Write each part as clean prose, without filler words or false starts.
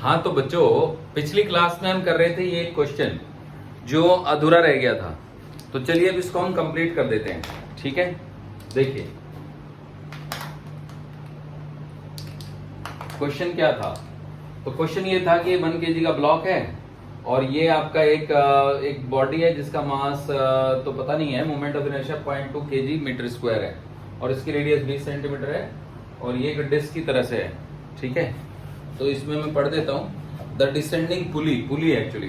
हाँ तो बच्चों, पिछली क्लास में हम कर रहे थे ये क्वेश्चन जो अधूरा रह गया था, तो चलिए अब इसको हम कंप्लीट कर देते हैं। ठीक है, देखिए क्वेश्चन क्या था। तो क्वेश्चन ये था कि 1 kg का ब्लॉक है और ये आपका एक बॉडी है जिसका मास तो पता नहीं है, moment of inertia 0.2 kg metre square है और इसकी रेडियस 20 सेंटीमीटर है और ये एक डिस्क की तरह से है। ठीक है, तो इसमें मैं पढ़ देता हूं। The descending pulley actually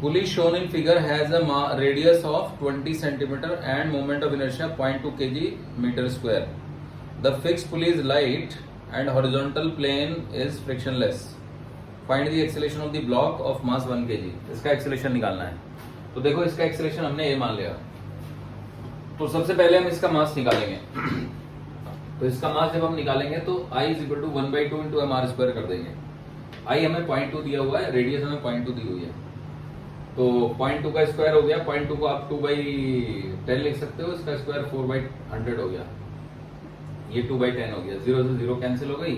pulley shown in figure has a radius of 20 centimetre and moment of inertia 0.2 kg metre square. The fix pulley is light and horizontal plane is frictionless. Find the acceleration of the block of mass 1 kg। इसका acceleration निकालना है। तो देखो इसका acceleration हमने ये मान लिया, तो सबसे पहले हम इसका मास निकालेंगे। तो इसका मास जब हम निकालेंगे तो I is equal to 1/2 into M R square कर देंगे। I हमें 0.2 दिया हुआ है, रेडियस हमें 0.2 दी हुई है, तो 0.2 का स्क्वायर हो गया। 0.2 को आप 2/10 लिख सकते हो, इसका स्क्वायर 4/100 हो गया, ये 2/10 हो गया। 0 से 0 कैंसिल हो गई,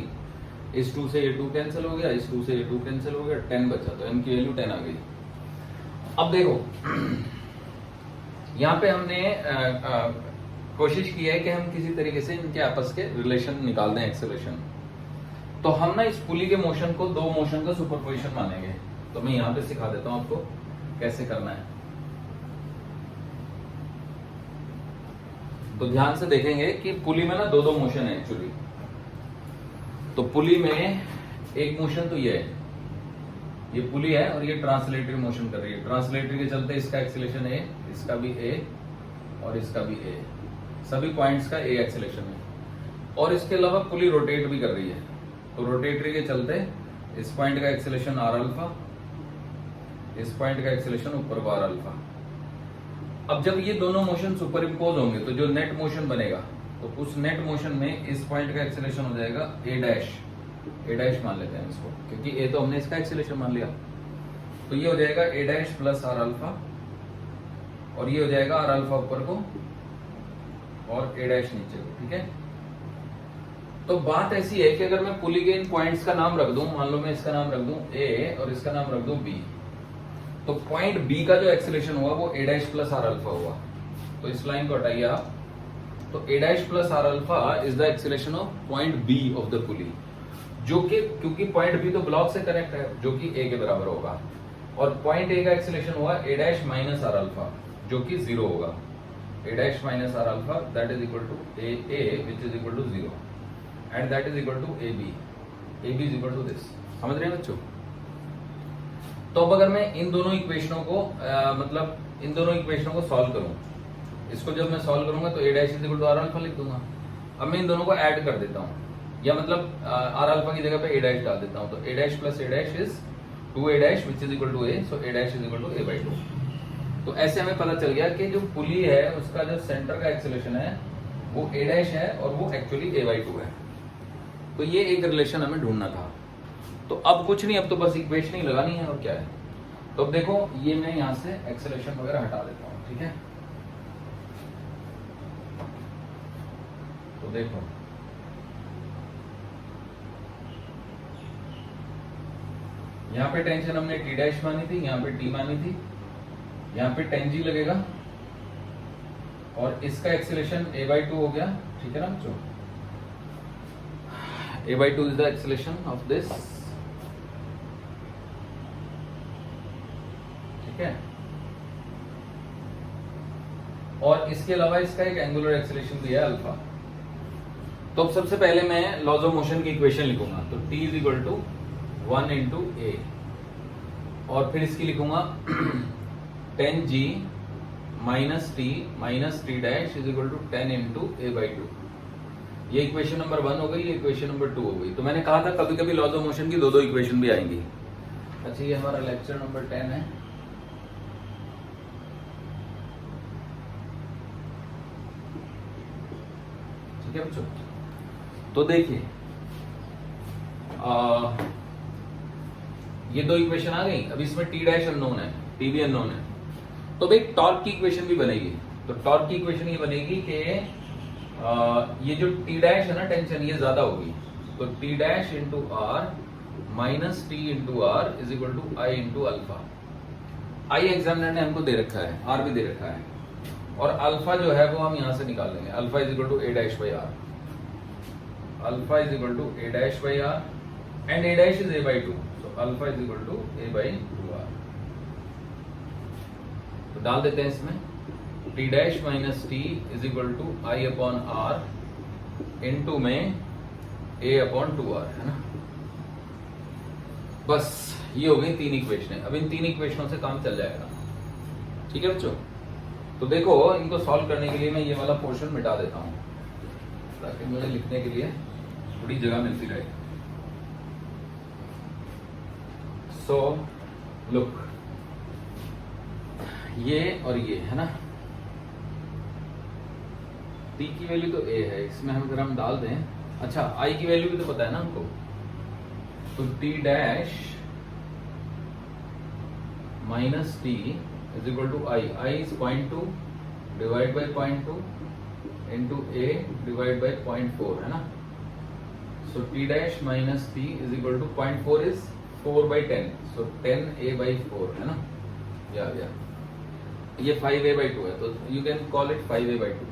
इस 2 से ये 2 कैंसिल हो गया, इस 2 से ये 2 कैंसिल हो गया, 10 बचा, तो m की वैल्यू 10 आ गई। अब देखो यहाँ पे हमने कोशिश की है कि हम किसी तरीके से इनके आपस के रिलेशन निकाल दें, एक्सेलरेशन। तो हम ना इस पुली के मोशन को दो मोशन का सुपरपोजिशन मानेंगे। तो मैं यहां पे सिखा देता हूं आपको कैसे करना है। तो ध्यान से देखेंगे कि पुली में ना दो दो मोशन है एक्चुअली। तो पुली में एक मोशन तो ये है, ये पुली है और ये ट्रांसलेटरी मोशन कर रही है। ट्रांसलेटरी के चलते इसका एक्सेलरेशन है, इसका भी ए और इसका भी ए, सभी पॉइंट्स का ए एक्सेलरेशन है। और इसके अलावा पुली रोटेट भी कर रही है, तो रोटेटरी के चलते इस पॉइंट का एक्सेलरेशन आर अल्फा, इस पॉइंट का एक्सेलरेशन ऊपर को आर अल्फा। अब जब ये दोनों मोशन सुपर इम्पोज होंगे तो जो नेट मोशन बनेगा, तो उस नेट मोशन में इस पॉइंट का एक्सेलरेशन हो जाएगा ए डैश मान लेते हैं इसको, क्योंकि ए तो हमने इसका एक्सेलरेशन मान लिया। तो ये हो जाएगा ए डैश प्लस आर अल्फा और ये हो जाएगा आर अल्फा ऊपर को और ए डैश नीचे को। ठीक है, तो बात ऐसी है कि अगर मैं पुली के इन पॉइंट्स का नाम रख दूं, मान लो मैं इसका नाम रख दूं ए और इसका नाम रख दूं बी, तो पॉइंट बी का जो एक्सेलरेशन हुआ वो A dash plus R alpha हुआ। तो इस लाइन को हटाइए आप, तो A dash plus R alpha is the acceleration of point B of the pulley, जो कि क्योंकि पॉइंट बी तो ब्लॉक से कनेक्ट है, जो कि ए के बराबर होगा। और पॉइंट ए का एक्सेलरेशन हुआ ए डैश माइनस आर अल्फा, जो कि 0 होगा। A dash minus R alpha that is equal to A which is equal to 0 and that is equal to AB is equal to this। समझ रहे हैं बच्चों? तो अब अगर मैं इन दोनों इक्वेशनों को मतलब इन दोनों इक्वेशनों को सॉल्व करूं, इसको जब मैं सॉल्व करूंगा तो A dash is equal to R alpha लिख दूंगा। अब मैं इन दोनों को ऐड कर देता हूं, या मतलब R alpha की जगह पे A dash डाल देता हूं। तो A dash plus A dash is 2A dash which is equal to A, so A dash is equal to A/2। तो ऐसे हमें पता चल गया कि जो पुली है उसका जो सेंटर का एक्सेलरेशन है वो ए डैश है और वो एक्चुअली A/2 है। तो ये एक रिलेशन हमें ढूंढना था। तो अब कुछ नहीं, अब तो बस इक्वेशन ही लगानी है और क्या है। तो अब देखो ये मैं यहां से एक्सेलरेशन वगैरह हटा देता हूं। ठीक है, तो देखो यहां पे टेंशन हमने टी डैश मानी थी, यहां पे टी मानी थी, यहाँ पे 10 g लगेगा और इसका एक्सेलरेशन A/2 हो गया। ठीक है ना बच्चों, A/2 is the acceleration of this. ठीक है, और इसके अलावा इसका एक एंगुलर एक्सेलरेशन दिया है अल्फा। तो अब सबसे पहले मैं लॉज ऑफ मोशन की इक्वेशन लिखूंगा। तो T is equal to 1 into A और फिर इसकी लिखूंगा 10 g minus T dash is equal to 10 into A/2। ये इक्वेशन नंबर 1 हो गई, ये इक्वेशन नंबर 2 हो गई। तो मैंने कहा था कभी कभी लॉज ऑफ मोशन की दो दो इक्वेशन भी आएंगी। अच्छा, ये हमारा लेक्चर नंबर 10 है। ठीक है बच्चों, तो देखिए ये दो इक्वेशन आ गई। अब इसमें टी डैश अननोन है, टी भी अननोन है, तो भाई टॉर्क की इक्वेशन भी बनेगी। तो टॉर्क की इक्वेशन ये बनेगी कि ये जो टी डैश है ना टेंशन, ये ज्यादा होगी, तो T dash into R minus T into R is equal to I into alpha. आई एग्जामिनर ने हमको दे रखा है, आर भी दे रखा है, और अल्फा जो है वो हम यहां से निकाल लेंगे। Alpha is equal to A dash by R, alpha is equal to A dash by R and A dash is A by two, so alpha is equal to A by two R. तो डाल देते हैं इसमें T dash minus T is equal to I upon R into में A upon two are, है ना। बस ये हो गई 3 इक्वेशन। अब इन 3 इक्वेशनों से काम चल जाएगा, ठीक है बच्चों। तो देखो इनको सॉल्व करने के लिए मैं ये वाला पोर्शन मिटा देता हूं ताकि मुझे लिखने के लिए थोड़ी जगह मिलती रहे। सो लुक, ये और ये है ना, टी की वैल्यू तो ए है, इसमें हम अगर हम डाल दें, अच्छा आई की वैल्यू भी तो पता है ना हमको, तो T dash minus T is equal to I, I is 0.2 divide by 0.2 into A divide by 0.4, है ना। So T dash minus T is equal to 0.4 is 4 by 10, so 10 A by 4, है ना, ये आ गया। ये 5 ए बाई 2 है, तो you can call it 5 A by 2।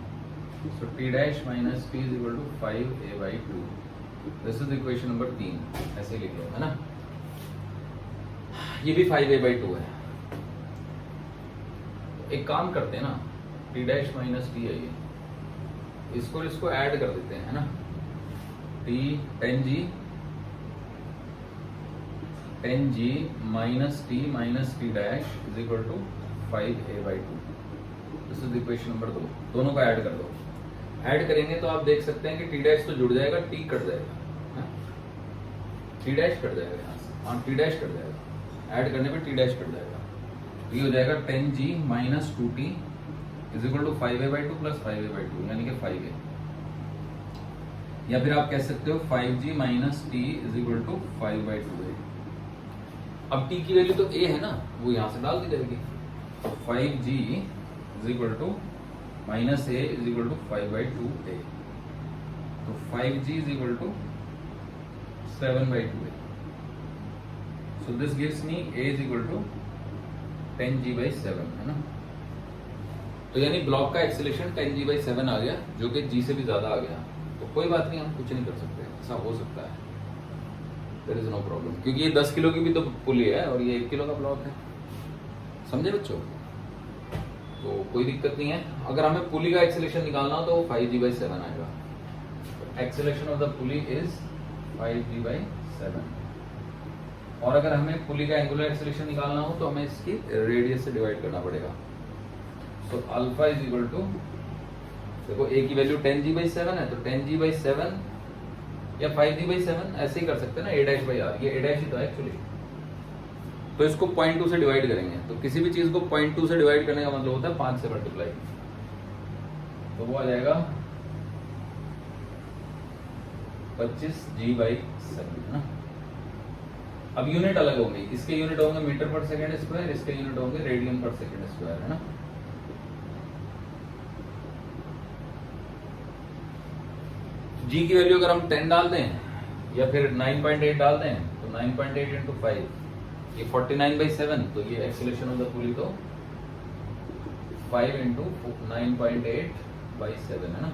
So T dash minus T is equal to 5 A by 2, this is equation number 3, ऐसे लिख लो, है ना। ये भी 5 ए बाई 2 है। एक काम करते हैं ना, टी डैश माइनस टी है ये, इसको ऐड कर देते हैं, है ना। T 10 ji minus T dash is equal to 5 A by 2, this is equation number 2। दोनों का ऐड कर दो। ऐड करेंगे तो आप देख सकते हैं कि टी डैश तो जुड़ जाएगा, टी कट जाएगा, टी डैश कट जाएगा यहाँ से, हाँ टी डैश कट जाएगा, ऐड करने पे टी डैश कट जाएगा। ये हो जाएगा 10 जी minus 2t is equal to 5 A by 2 plus 5 A by 2, यानी कि 5 ए। या फिर आप कह सकते हो 5 g minus T is equal to 5 by 2 a. अब t की वैल्यू तो a है ना, वो यहां से डाल दी जाएगी। तो 5 g is equal to minus a is equal to 5 by 2 a, तो 5 g is equal to 7 by 2 a. So this gives me a is equal to 10 g by 7, है ना। तो यानी ब्लॉक का एक्सेलेरेशन 10 जी बाई 7 आ गया, जो कि g से भी ज्यादा आ गया। तो कोई बात नहीं, हम कुछ नहीं कर सकते, ऐसा हो सकता है, देयर इज नो प्रॉब्लम, क्योंकि ये 10 किलो की भी तो पुली है और ये 1 किलो का ब्लॉक है, समझे बच्चों। तो कोई दिक्कत नहीं है। अगर हमें पुली का एक्सेलेरेशन निकालना हो तो वो 5 जी बाई 7 आएगा। Acceleration of the pulley is 5 G by 7। और अगर हमें पुली का एंगुलर एक्सेलेरेशन निकालना हो तो हमें इसकी रेडियस से डिवाइड करना पड़ेगा। So alpha is equal to, देखो ए की वैल्यू 10 जी बाई 7 है, तो 10 जी बाई 7 या 5 जी बाई 7 ऐसे ही कर सकते हैं ना, ए डैश बाई आर, ये ए डैश ही तो है एक्चुअली। तो इसको 0.2 से डिवाइड करेंगे, तो किसी भी चीज को 0.2 से डिवाइड करने का मतलब होता है 5 से मल्टीप्लाई, तो वो आ जाएगा 25 जी बाई 7, है ना। अब यूनिट अलग होंगे, इसके यूनिट होंगे मीटर पर सेकेंड स्क्वायर, इसके यूनिट होंगे रेडियन पर सेकेंड स्क्वायर, है ना। जी की वैल्यू अगर हम 10 डाल दें या फिर 9.8 डाल दें, तो 9.8 इंटू 5 ये 49 बाई 7, तो ये एक्सेलेरेशन ऑफ द पुली तो 5 इंटू 9.8 बाई 7, है ना।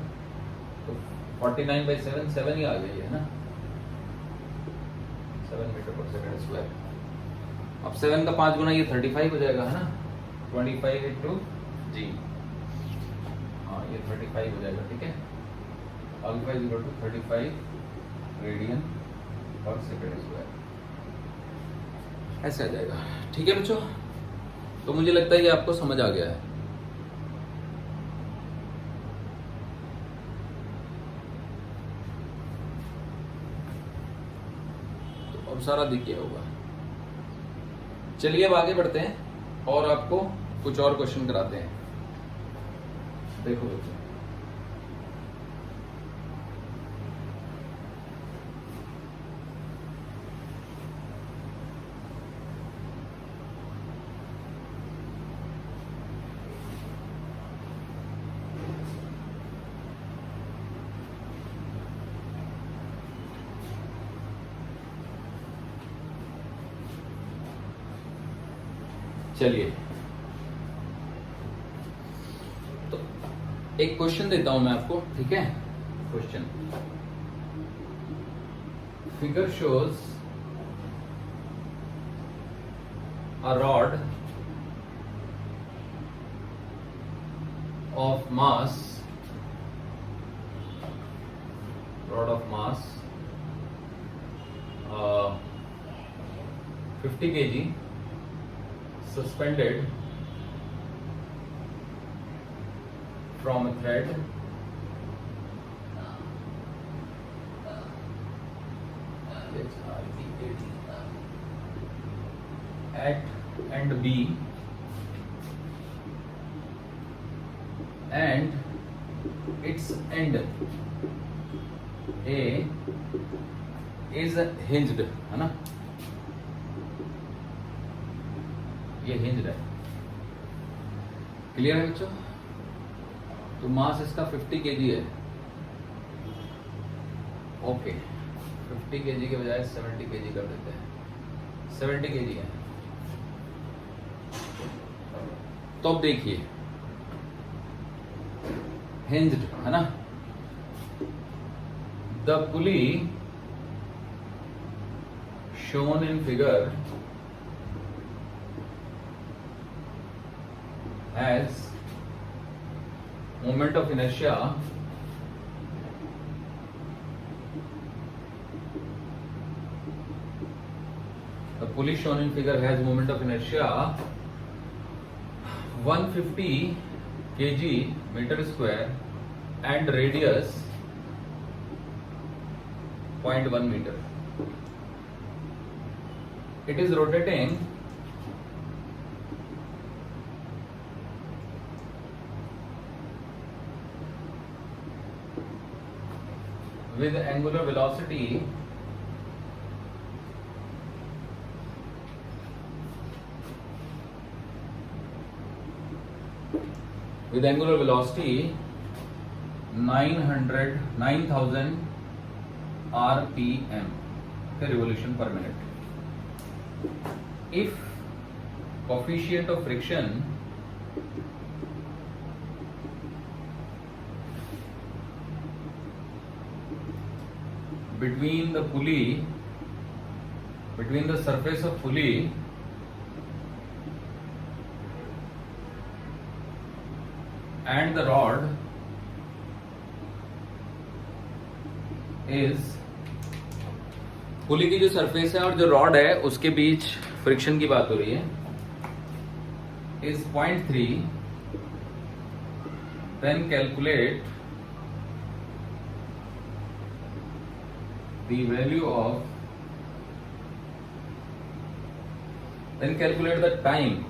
तो 49 बाई 7 7 ही आ गई है ना, 7 मीटर पर सेकेंड स्क्वायर। अब 7 का 5 गुना ये 35 हो जाएगा, है ना, 25 इंटू जी, हाँ ये 35 हो जाएगा, ठीक है। Alpha is equal to 35 radian per second square, ऐसे आ जाएगा, ठीक है बच्चों। तो मुझे लगता है ये आपको समझ आ गया है। तो अब सारा दिख गया होगा। चलिए अब आगे बढ़ते हैं और आपको कुछ और क्वेश्चन कराते हैं। देखो बच्चों, चलिए, तो एक क्वेश्चन देता हूं मैं आपको, ठीक है। Question, figure shows a rod of mass 50 kg suspended from a thread at end B and its end A is hinged, है ना, ये hinged है। क्लियर है बच्चों? तो मास इसका 50 kg है। ओके, 50 kg के बजाय 70 kg कर देते हैं। 70 kg है। तो अब देखिए, hinged है ना, the pulley shown in figure has moment of inertia the pulley shown in figure has moment of inertia 150 kg meter square and radius 0.1 meter. It is rotating with angular velocity with angular velocity 9000 rpm, revolution per minute. If coefficient of friction between the pulley, between the surface of pulley and the rod is, पुली की जो surface है और जो rod है उसके बीच friction की बात हो रही है, is 0.3, then calculate the value of, then calculate the time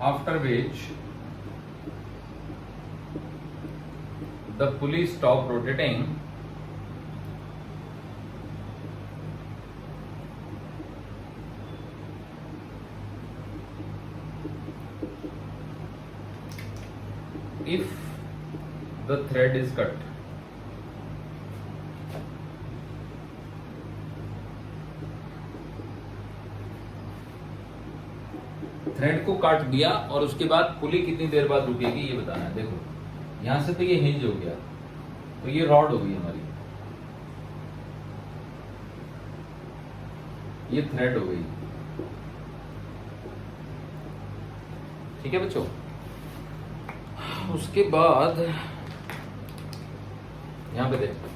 after which the pulley stop rotating if the thread is cut. Thread को काट दिया और उसके बाद पुली कितनी देर बाद रुकेगी ये बताना है। देखो यहां से तो ये हिंज हो गया, तो ये रॉड हो गई हमारी, ये थ्रेड हो गई। ठीक है बच्चों, उसके बाद यहां पे देखो,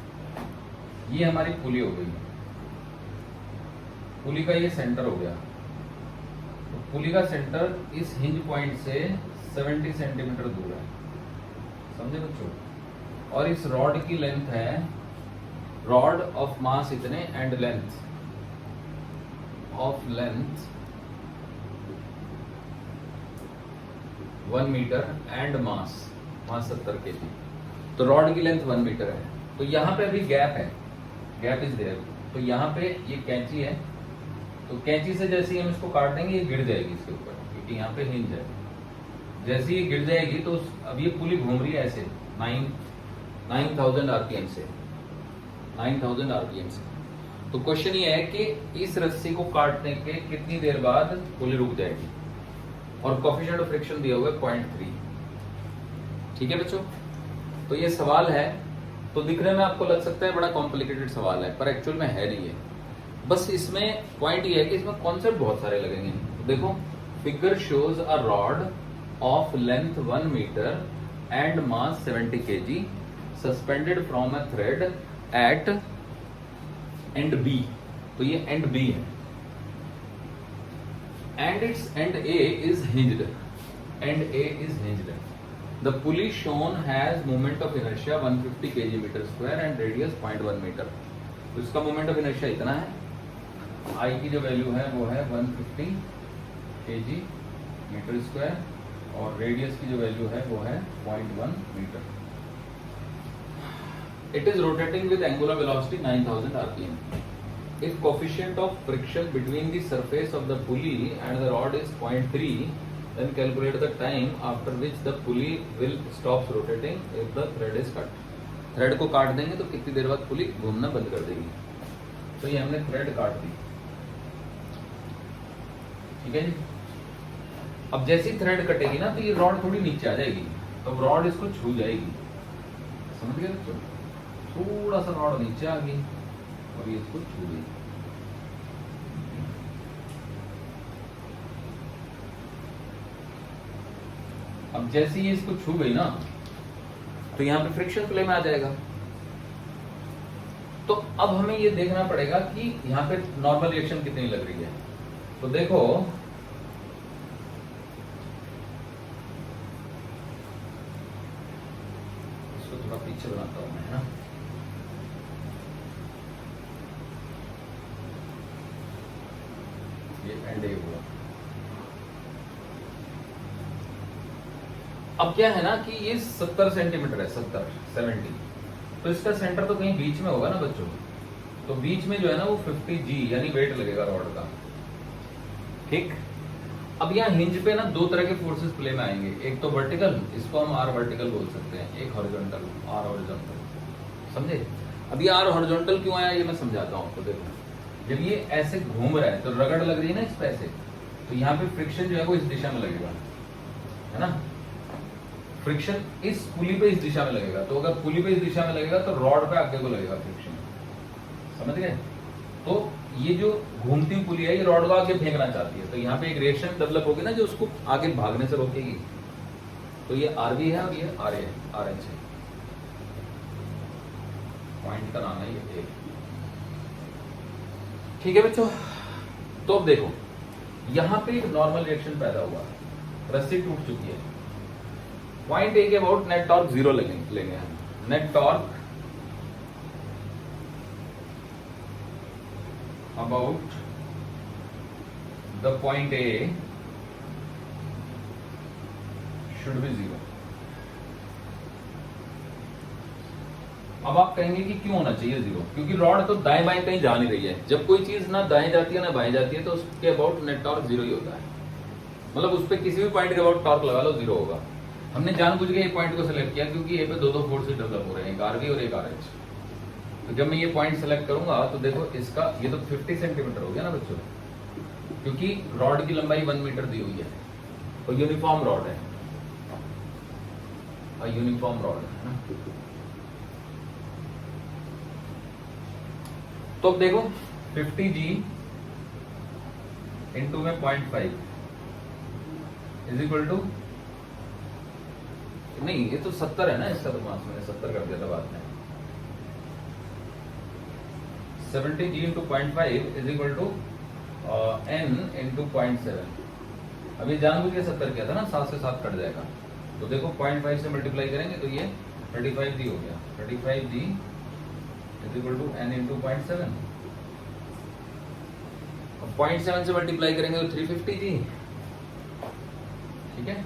ये हमारी पुली हो गई, पुली का ये सेंटर हो गया। तो पुली का सेंटर इस हिंज पॉइंट से 70 सेंटीमीटर दूर है, समझे बच्चों। और इस रॉड की लेंथ है, रॉड ऑफ मास इतने and length of length 1 metre and mass 70 kg। तो रॉड की लेंथ 1 मीटर है, तो यहाँ पे अभी गैप है, गैप इज देयर। तो यहाँ पे ये कैंची है, तो कैंची से जैसे ही हम इसको काट देंगे ये गिर जाएगी इसके ऊपर, क्योंकि यहाँ पे हिंज है। जैसे ये गिर जाएगी तो अब ये पुली घूम रही है ऐसे 9000 आरपीएम से, 9000 आरपीएम से। तो क्वेश्चन ये है कि इस रस्सी को काटने के कितनी देर बाद पुली रुक जाएगी, और कोएफिशिएंट ऑफ फ्रिक्शन दिया हुआ है 0.3। ठीक है बच्चों, तो ये सवाल है। तो दिखने में आपको लग सकता है बड़ा कॉम्प्लिकेटेड सवाल है, पर एक्चुअल में है नहीं है। बस इसमें पॉइंट ये है कि इसमें कॉन्सेप्ट बहुत सारे लगेंगे। तो देखो, figure shows a rod of length 1 metre and mass 70 kg suspended from a thread at end B. तो ये एंड बी है, and it's end A is hinged, and A is hinged. The pulley shown has moment of inertia 150 kg metre square and radius 0.1 metre. तो इसका moment of inertia इतना है, आई की जो value है वो है 150 kg मीटर स्क्वायर, और रेडियस की जो वैल्यू है वो है 0.1 metre. It is rotating with angular velocity 9000 rpm. If coefficient of friction between the surface of the pulley and the rod is 0.3, then calculate the time after which the pulley will stop rotating if the thread is cut. Thread को काट देंगे तो कितनी देर बाद पुली घूमना बंद कर देगी। तो ये हमने थ्रेड काट दी, ठीक है जी। अब जैसी थ्रेड कटेगी ना तो ये रॉड थोड़ी नीचे आ जाएगी, तो रॉड इसको छू जाएगी, समझ गए बच्चों? थोड़ा सा रॉड नीचे आ गई और ये इसको छू गई। अब जैसे ये इसको छू गई ना तो यहां पे फ्रिक्शन प्ले में आ जाएगा। तो अब हमें ये देखना पड़ेगा कि यहां पे नॉर्मल रिएक्शन कितनी लग रही है। तो देखो, इसको थोड़ा पीछे बनाता हूं मैं, है ना। ये एंड ए हुआ। अब क्या है ना कि ये 70 सेंटीमीटर है, 70 तो इसका सेंटर तो कहीं बीच में होगा ना बच्चों। तो बीच में जो है ना वो 50 G यानी वेट लगेगा रॉड का, ठीक। अब यहाँ हिंज पे ना दो तरह के फोर्सेस प्ले में आएंगे, एक तो वर्टिकल, इसको हम आर वर्टिकल बोल सकते हैं, एक हॉरिजॉन्टल, आर हॉरिजॉन्टल, समझे। अब ये आर हॉरिजॉन्टल क्यों आया ये मैं समझाता हूँ आपको। देखो, जब ये ऐसे घूम रहा है तो रगड़ लग रही है ना इस पे ऐसे, तो यहाँ पे फ्रिक्शन जो है वो इस दिशा में लगेगा, है ना। फ्रिक्शन इस पुली पे इस दिशा में लगेगा, तो अगर पुली पे इस दिशा में लगेगा तो रॉड पे आगे को लगेगा फ्रिक्शन, समझ गए। तो ये जो घूमती हुई पुली है ये रॉड को आगे फेंकना चाहती है, तो यहाँ पे एक रिएक्शन डेवलप होगी ना जो उसको आगे भागने से रोकेगी। तो ये आरबी है और ये आर ए है, आर एच है, पॉइंट का नाम है ये ए, ठीक है बच्चों। तो अब देखो, यहां पे एक नॉर्मल रिएक्शन पैदा हुआ, रस्सी टूट चुकी है। पॉइंट ए के अबाउट नेट टॉर्क 0 लेंगे हम। Net torque about the point A should be 0। अब आप कहेंगे कि क्यों होना चाहिए 0? क्योंकि रॉड तो दाएं बाएं कहीं जा नहीं रही है। जब कोई चीज ना दाएं जाती है ना बाएं जाती है तो उसके अबाउट नेट टॉर्क 0 ही होता है। मतलब उस पर किसी भी पॉइंट के अबाउट टॉर्क लगा लो 0 होगा। हमने जानबूझ के ये पॉइंट को सिलेक्ट किया क्योंकि ये पे दो फोर्सेस डेवलप हो रहे हैं, एक आरबी और एक आरएच। तो जब मैं ये पॉइंट सेलेक्ट करूंगा तो देखो इसका ये तो 50 सेंटीमीटर हो गया ना बच्चों, क्योंकि रॉड की लंबाई 1 मीटर दी हुई है और यूनिफॉर्म रॉड है, यूनिफॉर्म रॉड है ना। तो अब देखो 50G इंटू में 0.5 इज इक्वल टू, नहीं ये तो 70 है ना, इसका तो मास मैंने 70 कर दिया था बाद में। 70G into 0.5 is equal to N into 0.7। अभी जानबूझ के 70 किया था ना, 7 से 7 कट जाएगा। तो देखो 0.5 से मल्टीप्लाई करेंगे तो ये 35G हो गया। 35G is equal to N into 0.7। 0.7 से मल्टीप्लाई करेंगे तो 350G, ठीक है।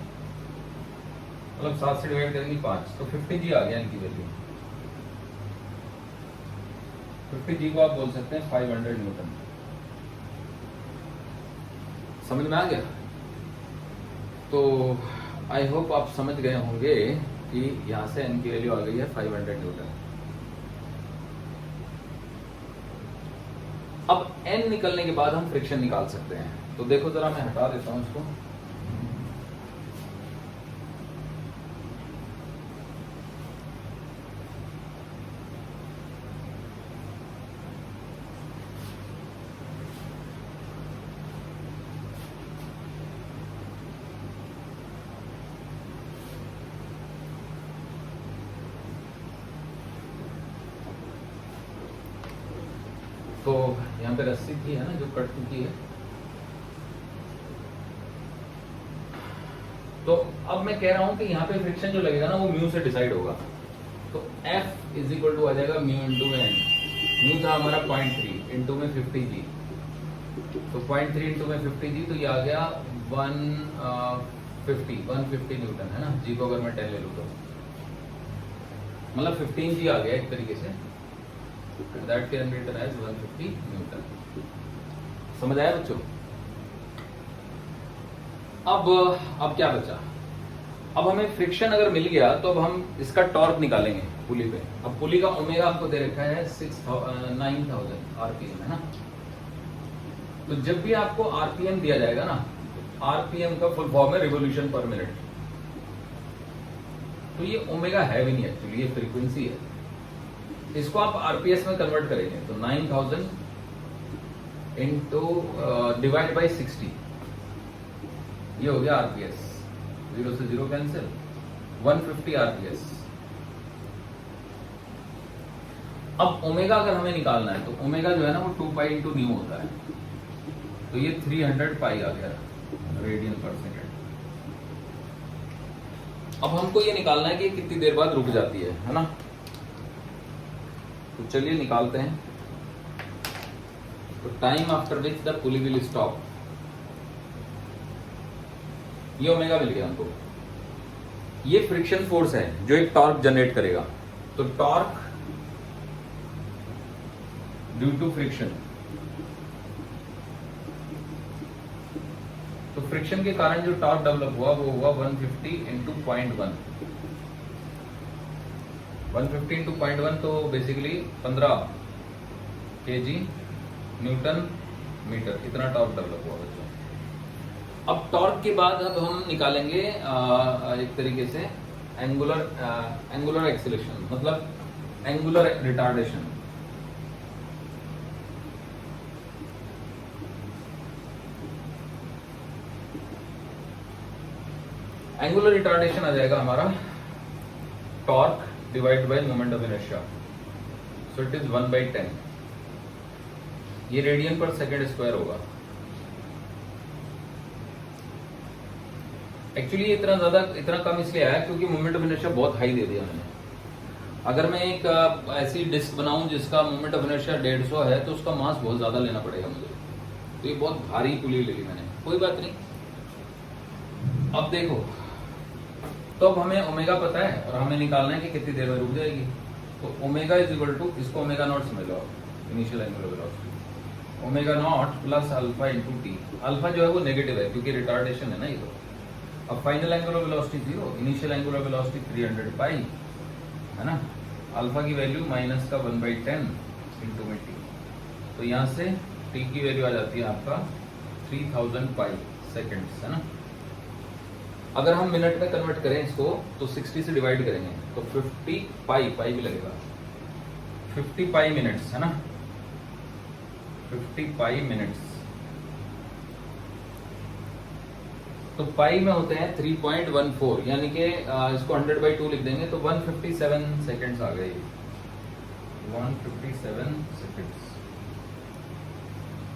मतलब 7 से डिवाइड करेंगे 5, तो 50G आ गया इनकी वैल्यू। 50G को आप बोल सकते हैं 500 न्यूटन। समझ में आ गया? तो आई होप आप समझ गए होंगे कि यहां से n की वैल्यू आ गई है 500 न्यूटन। अब n निकलने के बाद हम फ्रिक्शन निकाल सकते हैं। तो देखो जरा, मैं हटा देता हूं इसको। तो यहाँ पे रस्सी थी है ना जो कट चुकी है। तो अब मैं कह रहा हूं कि यहाँ पे फ्रिक्शन जो लगेगा ना वो म्यू से डिसाइड होगा। तो F इज इक्वल टू आ जाएगा म्यू इंटू एन। म्यू था हमारा 0.3, इंटू में 50 जी। तो 0.3 इंटू में 50 जी, तो ये आ गया 150 न्यूटन है ना। जी को अगर मैं 10 ले लूँ तो मतलब 15 जी आ गया एक तरीके से। That can be written as 150 Newton. समझ आया बच्चों? अब क्या बचा? अब हमें फ्रिक्शन अगर मिल गया तो अब हम इसका टॉर्क निकालेंगे पुली पे। अब पुली का ओमेगा आपको दे रखा है 9000 आरपीएम है ना। तो जब भी आपको आरपीएम दिया जाएगा ना, आरपीएम का फुल फॉर्म है रिवोल्यूशन पर मिनट। तो ये ओमेगा है भी नहीं एक्चुअली, ये फ्रीक्वेंसी है। इसको आप आरपीएस में कन्वर्ट करेंगे तो 9000 इंटू डिवाइड बाई 60, ये हो गया आरपीएस। 0 से 0 कैंसिल, 150 आरपीएस। अब ओमेगा अगर हमें निकालना है तो ओमेगा जो है ना वो 2 पाई इंटू न्यू होता है। तो ये 300 पाई आ गया रेडियन पर सेकेंड। अब हमको ये निकालना है कि कितनी देर बाद रुक जाती है ना। तो चलिए निकालते हैं। तो time after which the pulley will stop, ये ओमेगा मिल गया हमको। ये फ्रिक्शन फोर्स है जो एक टॉर्क जनरेट करेगा। तो टॉर्क ड्यू टू फ्रिक्शन, तो फ्रिक्शन के कारण जो टॉर्क डेवलप हुआ वो हुआ 150 इंटू 0.1। 150 इंटू 0.1 तो बेसिकली 15 kg न्यूटन मीटर, इतना टॉर्क डेवलप हुआ बच्चों। अब टॉर्क के बाद अब हम निकालेंगे एक तरीके से एंगुलर एक्सीलरेशन, मतलब एंगुलर रिटार्डेशन। एंगुलर रिटार्डेशन आ जाएगा हमारा torque divide by moment of inertia. So it is 1/10। ये रेडियन पर सेकेंड स्क्वायर होगा। एक्चुअली इतना कम इसलिए आया क्योंकि मोमेंट ऑफ इनर्शिया बहुत हाई दे दिया मैंने। अगर मैं एक ऐसी डिस्क बनाऊं जिसका मोमेंट ऑफ इनर्शिया 150 है तो उसका मास बहुत ज्यादा लेना पड़ेगा मुझे। तो ये बहुत भारी पुली ले ली मैंने, कोई बात नहीं। अब देखो, तो अब हमें ओमेगा पता है और हमें निकालना है कि कितनी देर में रुक जाएगी। तो ओमेगा इज इक्वल टू, इसको ओमेगा नॉट समझ लो, initial angular velocity omega naught plus alpha into t. Alpha जो है वो नेगेटिव है क्योंकि रिटार्डेशन है ना ये। तो अब final angular velocity 0, initial angular velocity 300 पाई है ना। अल्फा की वैल्यू माइनस का 1/10 इंटू में टी। तो यहाँ से टी की वैल्यू आ जाती है आपका 3000 पाई सेकेंड्स है ना। अगर हम मिनट में कन्वर्ट करें इसको तो 60 से डिवाइड करेंगे तो 50 पाई भी लगेगा, 50 पाई मिनट्स है ना। 50 पाई मिनट्स, तो पाई में होते हैं 3.14, यानी कि इसको 100/2 लिख देंगे तो 157 सेकेंड्स आ गए। 157 सेकेंड्स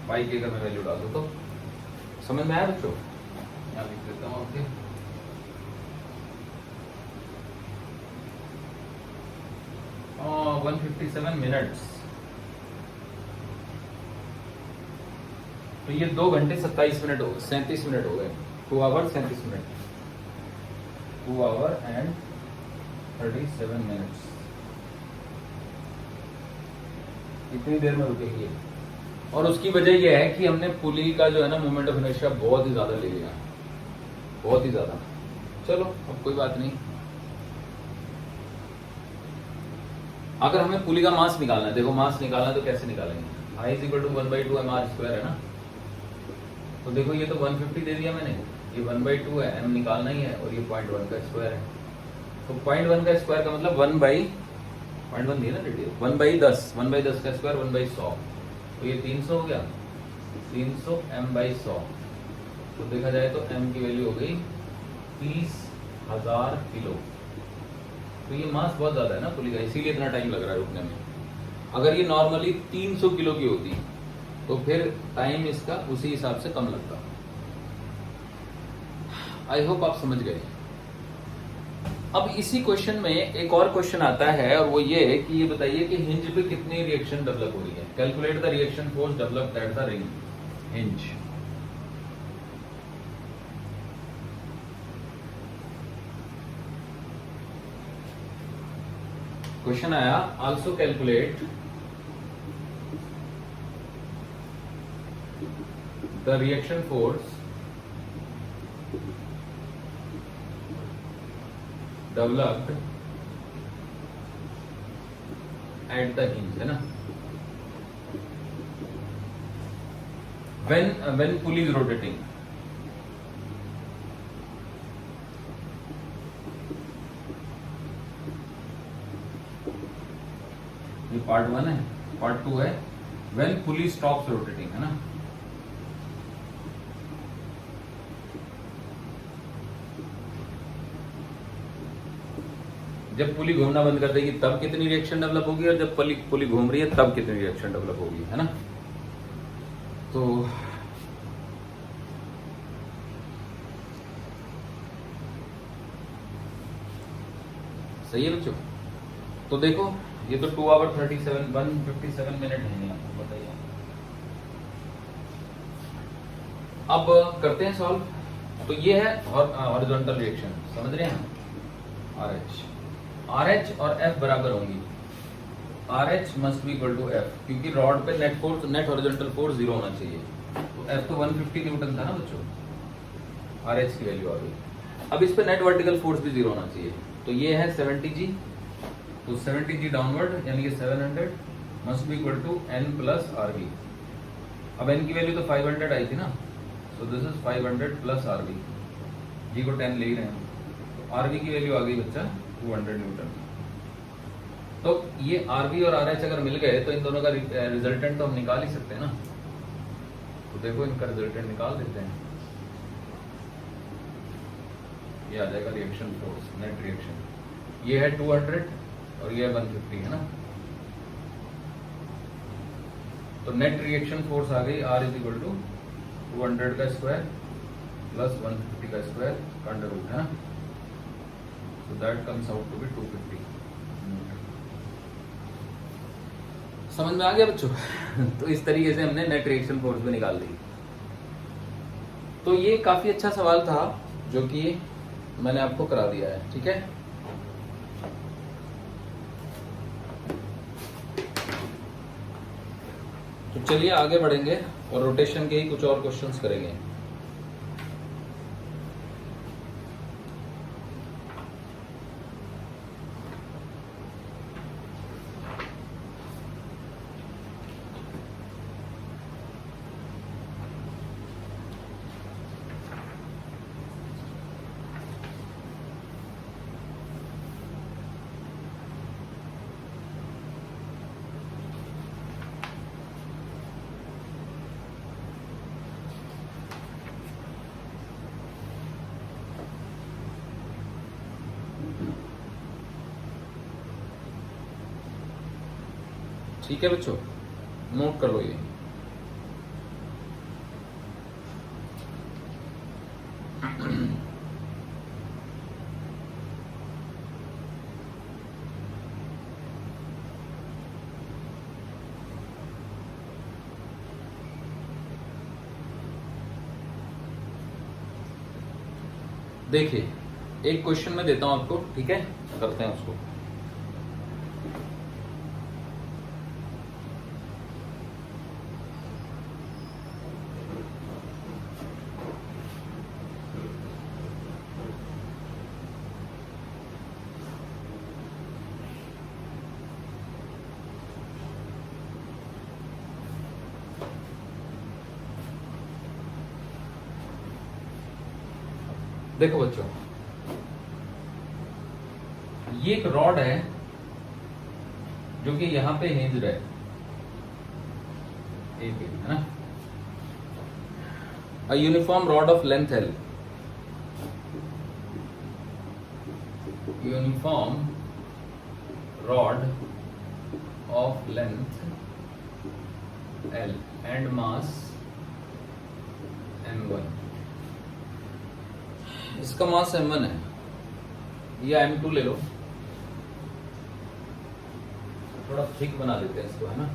पाई की अगर मैं वैल्यू डाल दूं तो समझ में आया बच्चों? यहाँ लिख देता हूँ आपके 157 मिनट्स। तो ये 2 घंटे 27 मिनट हो गए, 37 मिनट हो गए। 2 hour 37 minute, 2 hour and 37 minutes. इतनी देर में रुकेगी। और उसकी वजह यह है कि हमने पुली का जो है ना मोमेंट ऑफ इनर्शिया बहुत ही ज्यादा ले लिया, बहुत ही ज्यादा। चलो अब कोई बात नहीं। अगर हमें पुली का मास निकालना है, देखो मास निकालना है तो कैसे निकालेंगे। I is equal to 1/2 mr square है ना। तो देखो ये तो 150 दे दिया मैंने, ये 1/2 है, m निकालना ही है, और ये 0.1 का स्क्वायर है। तो 0.1 का स्क्वायर का मतलब 1/0.1 दिया ना रेडियस, 1/10, 1/10 का स्क्वायर 1/100, तो ये 300 हो गया, 300 m/100। तो देखा जाए तो m की वैल्यू हो गई 30,000 किलो। तो ये मास बहुत ज्यादा है ना पुली का, इसीलिए इतना टाइम लग रहा है रुकने में। अगर ये नॉर्मली 300 किलो की होती तो फिर टाइम इसका उसी हिसाब से कम लगता। आई होप आप समझ गए। अब इसी क्वेश्चन में एक और क्वेश्चन आता है, और वो ये कि ये बताइए कि हिंज पे कितनी रिएक्शन डेवलप हो रही है। Calculate the reaction force developed at the ring hinge. Question आया, also calculate the reaction force developed at the hinge, है ना। when pulley is rotating, ये पार्ट 1 है, पार्ट 2 है when pulley stops rotating, है ना। जब पुली घूमना बंद कर देगी तब कितनी रिएक्शन डेवलप होगी, और जब पुली घूम रही है तब कितनी रिएक्शन डेवलप होगी, है ना। तो सही है बच्चों। तो देखो ये तो 2 आवर 157 मिनट है, आपको बताइए। अब करते हैं सॉल्व। तो ये है हॉरिजॉन्टल रिएक्शन, समझ रहे हैं। RH और F बराबर होंगी। RH must be equal to F, क्योंकि रॉड पे नेट हॉरिजॉन्टल फोर्स 0 होना चाहिए। तो F तो 150 न्यूटन था ना बच्चों, RH की वैल्यू आ गई। अब इस पे नेट वर्टिकल फोर्स भी 0 होना चाहिए। तो ये है 70G, तो 70G डाउनवर्ड यानी कि 700 must be equal to N plus RV। अब N की वैल्यू तो 500 आई थी ना, so this is 500 plus RV। G को 10 ले ही रहे हैं, तो RV की वैल्यू आ गई बच्चा 200 न्यूटन। तो ये RV और RH अगर मिल गए तो इन दोनों का रिजल्टेंट तो हम निकाल ही सकते हैं ना। तो देखो इनका रिजल्टेंट निकाल देते हैं। ये आ जाएगा रिएक्शन फोर्स, नेट रिएक्शन। ये है 200 और ये है 150, है ना। तो नेट रिएक्शन फोर्स आ गई R इज इक्वल टू 200 का स्क्वायर प्लस 150 का स्क्वायर का अंडर रूट, है ना। So that comes out to be 250। समझ में आ गया बच्चों। तो इस तरीके से हमने नेट रिएक्शन फोर्स भी निकाल दी। तो ये काफी अच्छा सवाल था जो कि मैंने आपको करा दिया है, ठीक है। तो चलिए आगे बढ़ेंगे और रोटेशन के ही कुछ और क्वेश्चंस करेंगे। ठीक है बच्चों, नोट कर लो ये। देखिए एक क्वेश्चन मैं देता हूं आपको, ठीक है, करते हैं उसको। देखो बच्चों, ये एक रॉड है जो कि यहां पे हिंज्ड है, एक है ना, a uniform rod of length L, uniform rod of length L and mass m1, इसका मास m1 है, या m2 ले लो, थोड़ा थिक बना देते हैं इसको, है ना।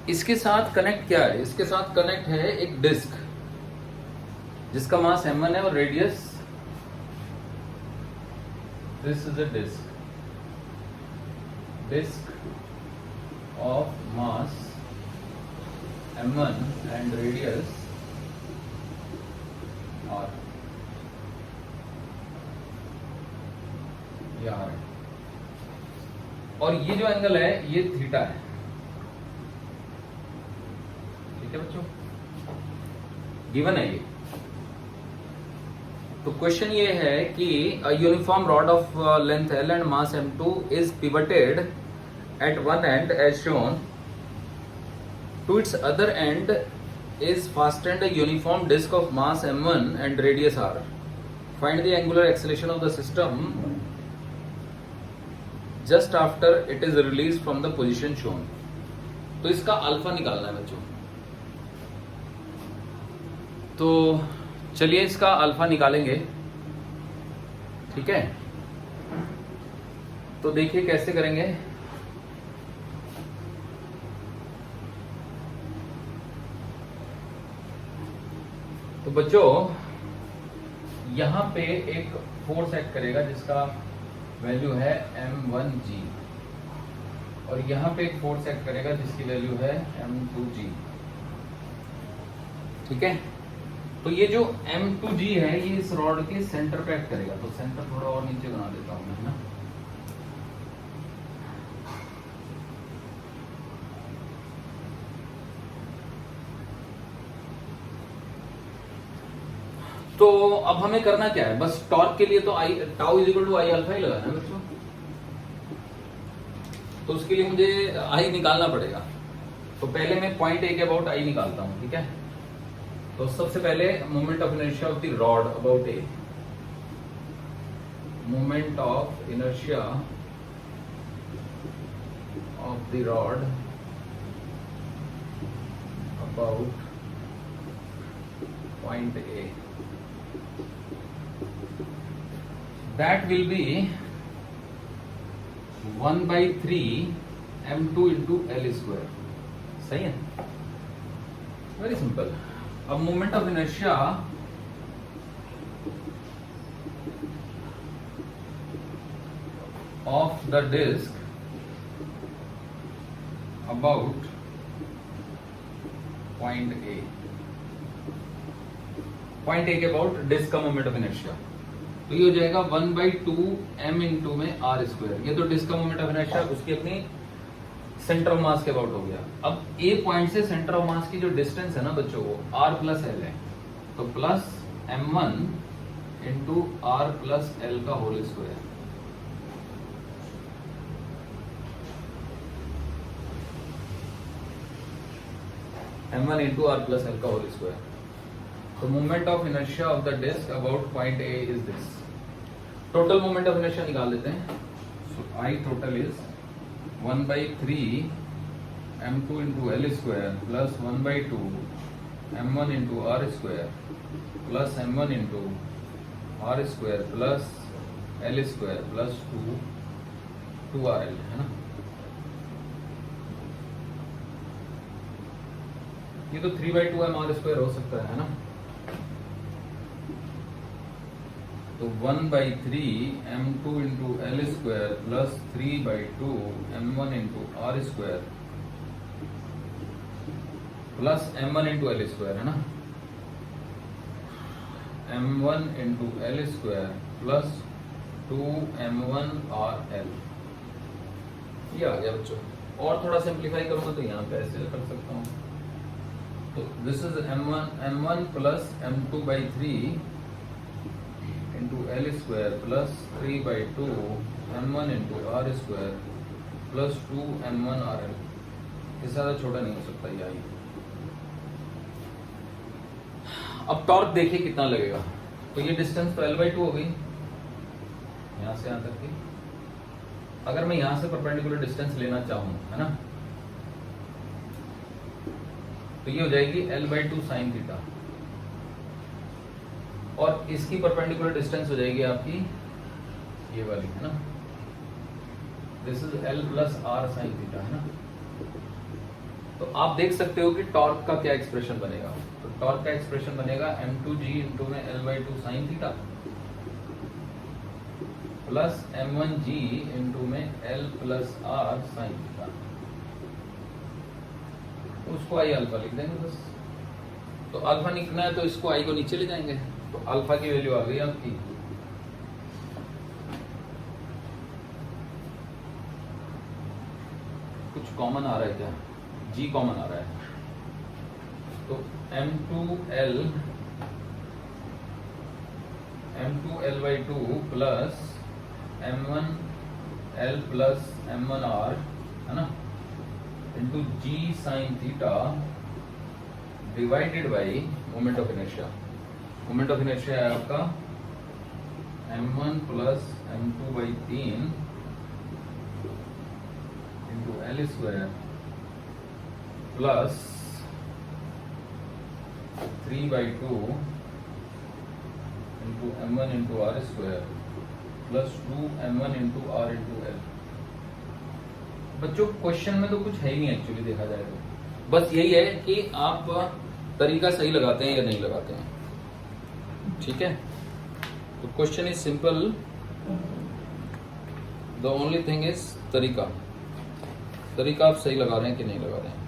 इसके साथ कनेक्ट क्या है, इसके साथ कनेक्ट है एक डिस्क जिसका मास m1 है और radius, this is a disc of mass m1 and radius r, ये r है, और ये जो एंगल है ये थीटा है, ठीक है बच्चों, गिवन है ये। तो क्वेश्चन ये है कि a uniform rod of length L and mass m2 is pivoted at one end as shown, to its other end is fastened a uniform disc of mass m1 and radius r. Find the angular acceleration of the system just after it is released from the position shown. तो इसका alpha निकालना है बच्चों, तो चलिए इसका alpha निकालेंगे, ठीक है। तो देखिए कैसे करेंगे। तो बच्चों यहां पे एक फोर्स एक्ट करेगा जिसका वैल्यू है m1g, और यहां पे एक फोर्स एक्ट करेगा जिसकी वैल्यू है m2g, ठीक है। तो ये जो m2g है ये इस रॉड के सेंटर पे एक्ट करेगा, तो सेंटर थोड़ा और नीचे बना देता हूं मैं, है ना। तो अब हमें करना क्या है, बस टॉर्क के लिए तो I tau is equal to I alpha ही लगाना है बच्चों, तो उसके लिए मुझे आई निकालना पड़ेगा। तो पहले मैं पॉइंट ए के अबाउट आई निकालता हूं, ठीक है। तो सबसे पहले moment of inertia of the rod about A, moment of inertia of the rod about point A, that will be 1/3 m2 into L square, सही है, वेरी सिंपल। अब moment of inertia of the disc about point A, point A के about disc का moment of inertia, तो ये हो जाएगा 1/2 m into में r स्क्वायर। ये तो डिस्क का मोमेंट ऑफ इनर्शिया उसकी अपनी सेंटर ऑफ मास के अबाउट हो गया। अब ए पॉइंट से सेंटर ऑफ मास की जो डिस्टेंस है ना बच्चों वो r प्लस एल है, तो plus m1 into r plus l का whole square, m1 into r plus l का होल स्क्वायर। तो moment of inertia of the disc about point A is this. Total moment of inertia निकाल लेते हैं। So I total is 1/3 m2 into L square plus 1/2 m1 into are square plus m1 into are square plus l square plus 2RL, है ना। ये तो 3/2 m r square हो सकता है ना। तो 1/3 m2 into L square plus 3/2 m1 into are square plus m1 into L square, है ना। m1 into L square plus 2m1r_l। ये आ गया बच्चों। और थोड़ा सिंप्लीफाई करूंगा तो यहाँ पे ऐसे कर सकता हूँ। तो this is m1 plus m2/3 into l square plus 3/2 m1 into r square plus 2m1r_l। इससे ज़्यादा छोटा नहीं हो सकता ये आई। अब टॉर्क देखिए कितना लगेगा। तो ये डिस्टेंस तो l/2 हो गई यहां से यहां तक की। अगर मैं यहां से परपेंडिकुलर डिस्टेंस लेना चाहूं, है ना, तो ये हो जाएगी l/2 साइन थीटा, और इसकी परपेंडिकुलर डिस्टेंस हो जाएगी आपकी ये वाली, है ना, this is l plus r sine theta, है ना। तो आप देख सकते हो कि टॉर्क का क्या एक्सप्रेशन बनेगा। तो टॉर्क का एक्सप्रेशन बनेगा m2g इंटू में l/2 sine theta plus m1g into में l plus r sine theta. उसको आई अल्फा लिख देंगे बस। तो अल्फा लिखना है तो इसको आई को नीचे ले जाएंगे, तो अल्फा की वैल्यू आ गई आपकी कुछ कॉमन आ रहा है क्या, g कॉमन आ रहा है, तो m2l/2 plus m1l plus m1r, है ना, into g sign theta divided by moment of inertia. Moment of inertia है आपका m1 plus m2/3 into l square plus 3/2 into m1 into r square plus 2m1 into r into l। बच्चों question में तो कुछ है ही नहीं actually देखा जाए तो, बस यही है कि आप तरीका सही लगाते हैं या नहीं लगाते हैं। ठीक है, तो question is simple, the only thing is तरीका आप सही लगा रहे हैं कि नहीं लगा रहे हैं।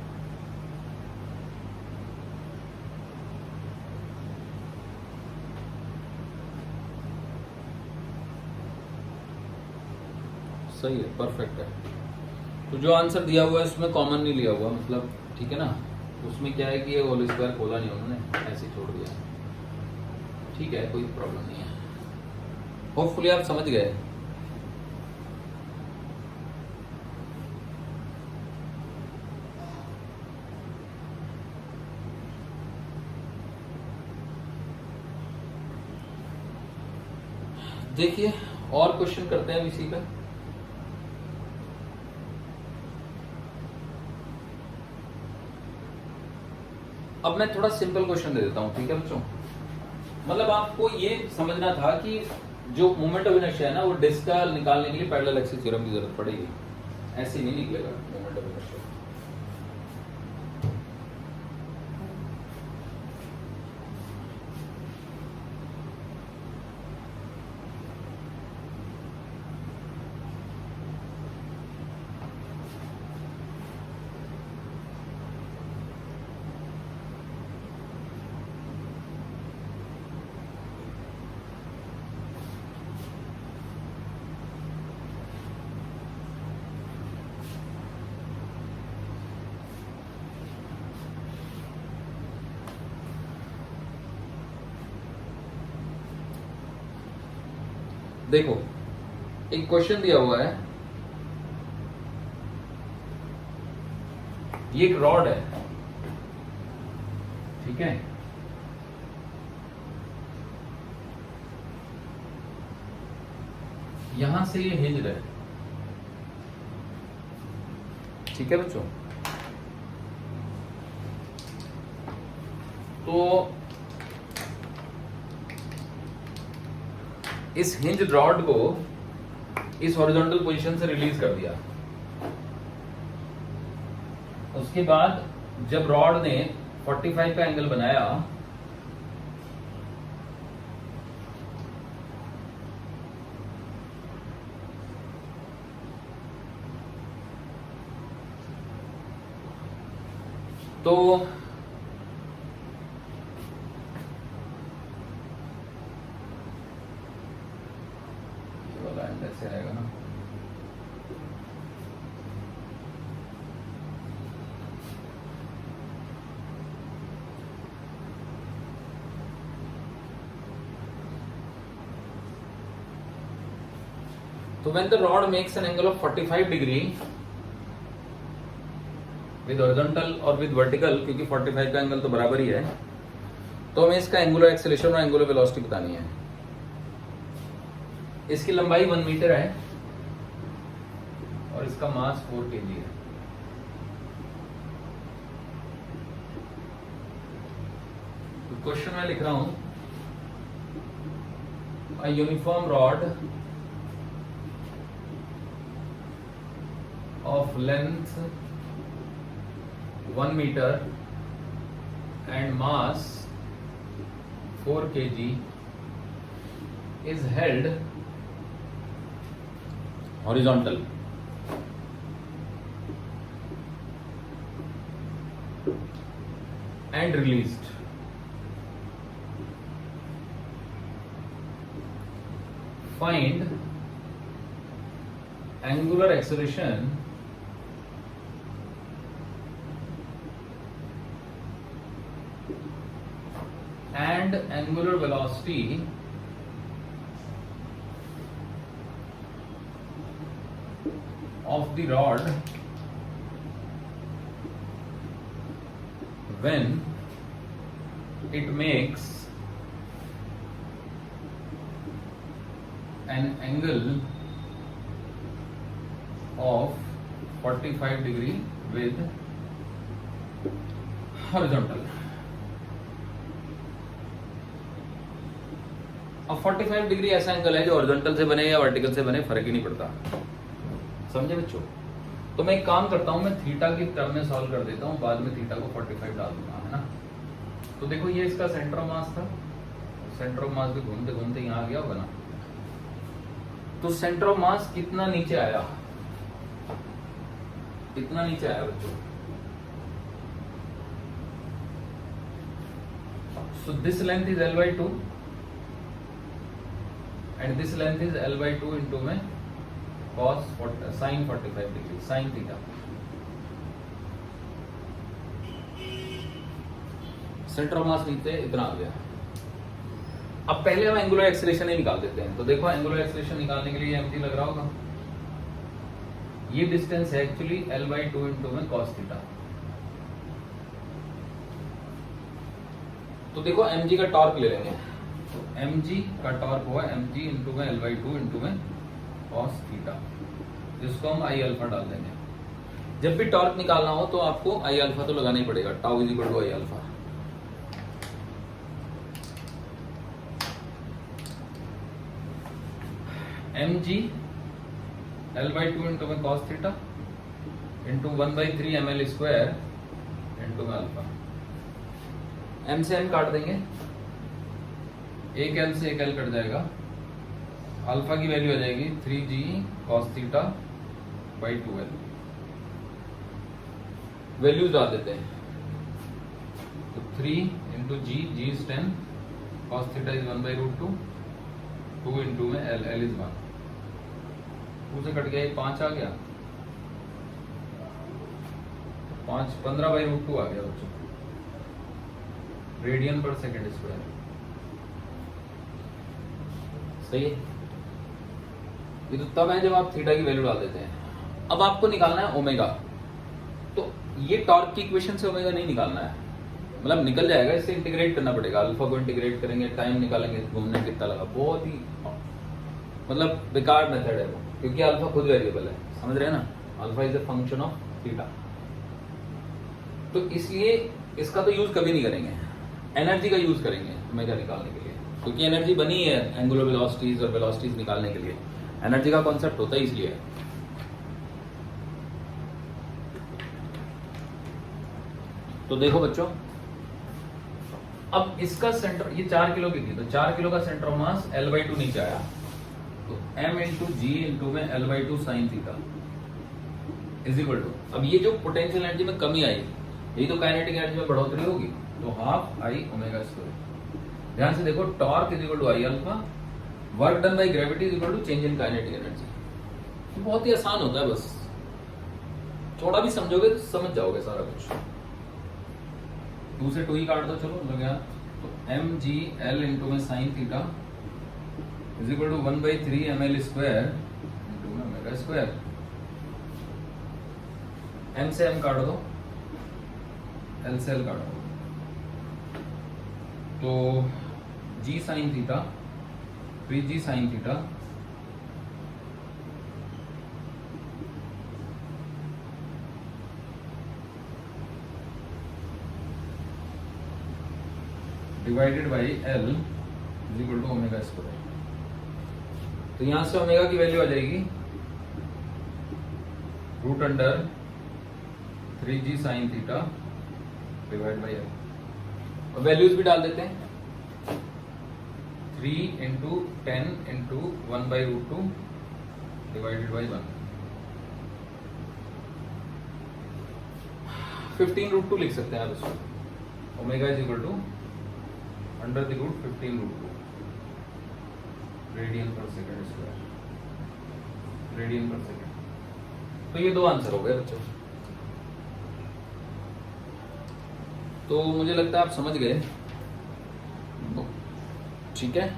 सही है, परफेक्ट है। तो जो आंसर दिया हुआ है उसमें कॉमन नहीं लिया हुआ, मतलब ठीक है ना, उसमें क्या है कि ये होल स्क्वायर खोला नहीं उन्होंने, ऐसे छोड़ दिया। ठीक है, कोई प्रॉब्लम नहीं है। होपफुली आप समझ गए। देखिए और क्वेश्चन करते हैं इसी का। अब मैं थोड़ा सिंपल क्वेश्चन दे देता हूं, ठीक है बच्चों। मतलब आपको ये समझना था कि जो मोमेंट ऑफ इनर्शिया है ना, वो डिस्क का निकालने के लिए पैरेलल एक्सिस थ्योरम की जरूरत पड़ेगी, ऐसे नहीं निकलेगा मोमेंट ऑफ इनर्शिया। देखो एक क्वेश्चन दिया हुआ है, ये एक रॉड है, ठीक है, यहां से ये हिंज है, ठीक है बच्चों। तो इस हिंज रॉड को इस हॉरिजॉन्टल पोजीशन से रिलीज कर दिया। उसके बाद जब रॉड ने 45 का एंगल बनाया, तो तो when the rod makes an angle of 45 degree with horizontal और विद वर्टिकल, क्योंकि 45 का एंगल तो बराबर ही है, तो हमें इसका एंगुलर एक्सेलरेशन और एंगुलर वेलोसिटी बतानी है। इसकी लंबाई 1 मीटर है और इसका मास 4 kg है। तो क्वेश्चन मैं लिख रहा हूं, a uniform rod of length 1 meter and mass 4 kg is held horizontal and released. Find angular acceleration and angular velocity of the rod when it makes an angle of 45 degree with horizontal. अब 45 degree ऐसा angle है जो horizontal से बने या vertical से बने, फर्क ही नहीं पड़ता। समझे बच्चों? तो मैं एक काम करता हूं, मैं थीटा की टर्म में सॉल्व कर देता हूं, बाद में थीटा को 45 डाल दूंगा, है ना। तो देखो ये इसका सेंटर ऑफ मास था, सेंटर ऑफ मास भी घूमते घूमते यहां आ गया होगा ना। तो सेंटर ऑफ मास कितना नीचे आया, कितना नीचे आया बच्चों? So this length is L/2 and this length is L/2 into में cos sin 45 degree sin theta। Centre of मास नीचे इतना आ गया। अब पहले हम एंगुलर एक्सेलरेशन ही निकाल देते हैं। तो देखो एंगुलर एक्सेलरेशन निकालने के लिए mg लग रहा होगा, ये डिस्टेंस है एक्चुअली L/2 into में cos थीटा। तो देखो mg का टॉर्क ले लेंगे, mg का टॉर्क हुआ mg इंटू में L/2 इंटू में cos थीटा, जिसको हम I अल्फा डाल देंगे। जब भी टॉर्क निकालना हो तो आपको I अल्फा तो लगाना ही पड़ेगा, tau is equal to I alpha. mg L/2 into में cos theta into 1/3 ml square into में अल्फा। m से m काट देंगे, एक L से एक L कट जाएगा, अल्फा की वैल्यू आ जाएगी 3g cos theta by 2L। Values डाल देते हैं, तो 3 into G, G is 10, cos theta is 1/√2, 2 into में L, L इज 1, 2 से कट गया, 5 आ गया, 5 15/√2 आ गया बच्चों, रेडियन पर सेकेंड स्क्वायर। सही है, ये तो तब है जब आप थीटा की वैल्यू डाल देते हैं। अब आपको निकालना है ओमेगा, तो ये टॉर्क की इक्वेशन से ओमेगा नहीं निकालना है, मतलब निकल जाएगा, इससे इंटीग्रेट करना पड़ेगा। अल्फा को इंटीग्रेट करेंगे, टाइम निकालेंगे, घूमने कितना लगा, बहुत ही मतलब बेकार मेथड है वो, क्योंकि अल्फा खुद वेरिएबल है, समझ रहे हैं ना, alpha is a function of theta. तो इसलिए इसका तो यूज कभी नहीं करेंगे, एनर्जी का यूज करेंगे ओमेगा निकालने के लिए, क्योंकि एनर्जी बनी है एंगुलर वेलोसिटीज और वेलोसिटीज निकालने के लिए, एनर्जी का कॉन्सेप्ट होता है इसलिए। तो देखो बच्चों, अब इसका सेंटर, ये 4 किलो की थी, तो 4 किलो का सेंटर ऑफ मास L/2 नीचे आया, तो m इंटू जी इंटू में L/2 sine theta is equal to, अब ये जो पोटेंशियल एनर्जी में कमी आई, यही तो काइनेटिक एनर्जी में बढ़ोतरी होगी, तो हाफ I ओमेगा स्क्वायर। ध्यान से देखो, torque is equal to I alpha, work done by gravity is equal to change in kinetic energy. तो बहुत ही आसान होता है, बस थोड़ा भी समझोगे तो समझ जाओगे सारा कुछ। 2 से 2 ही काट दो, चलो लग गया, तो mg L इंटू में sine theta is equal to 1/3 ml square omega square, m से एम काट दो, एल से एल काट दो, तो g sine theta 3g sine theta divided by l is equal to omega square. तो यहां से ओमेगा की वैल्यू आ जाएगी root under 3g sine theta divide by l, और वैल्यूज भी डाल देते हैं 3 into 10 into 1 by root 2 divided by 1, 15 root 2 लिख सकते हैं आप इसको। Omega is equal to under the root 15 root 2 radian per second square, radian per second. तो ये दो आंसर हो गए बच्चों। तो मुझे लगता है आप समझ गए, ठीक है।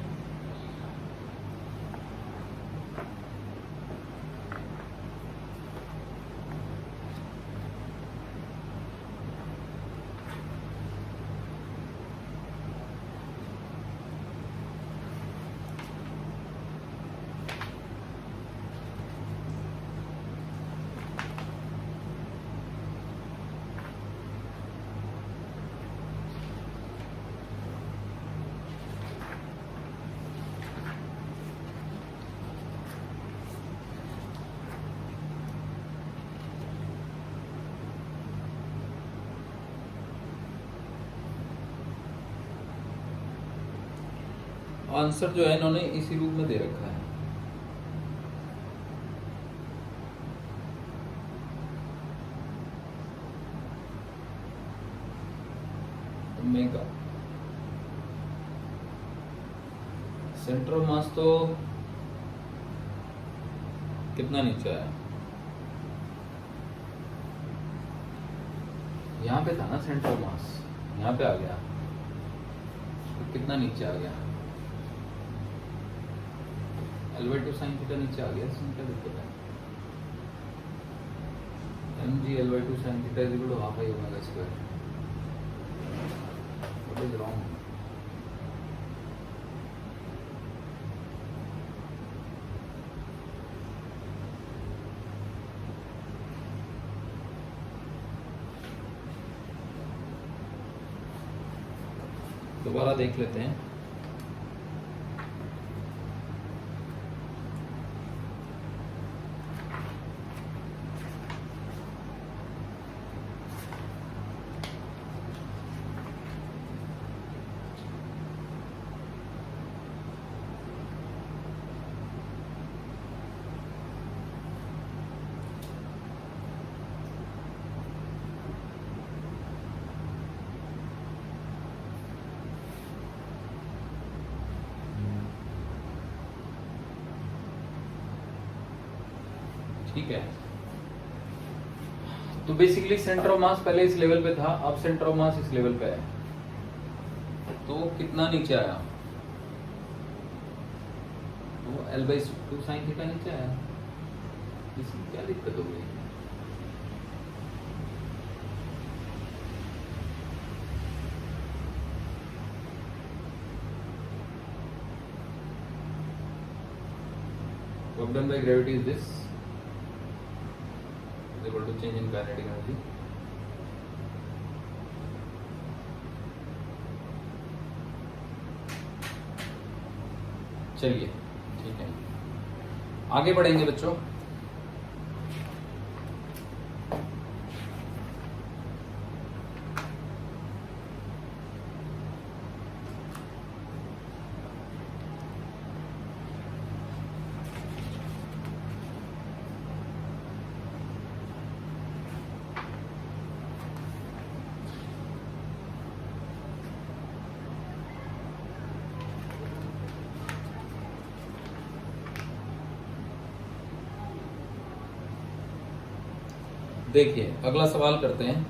आंसर जो है इन्होंने इसी रूप में दे रखा है। ओमेगा सेंटर ऑफ मास तो कितना नीचे आया, यहां पे था ना सेंटर ऑफ मास, यहां पे आ गया, तो कितना नीचे आ गया, L/2 साइन थीटा नीचे आ गया, इसमें क्या दिक्कत है। mg L/2 sine theta is equal to half I omega square. What is wrong? दोबारा देख लेते हैं। ठीक है, तो बेसिकली सेंटर ऑफ मास पहले इस लेवल पे था, अब सेंटर ऑफ मास इस लेवल पे है, तो कितना नीचे आया, तो L/2 साइन थीटा नीचे आया। इसमें क्या दिक्कत हो गई? Work done by gravity is this is equal to change in kinetic energy. चलिए ठीक है, आगे बढ़ेंगे बच्चों। देखिए अगला सवाल करते हैं।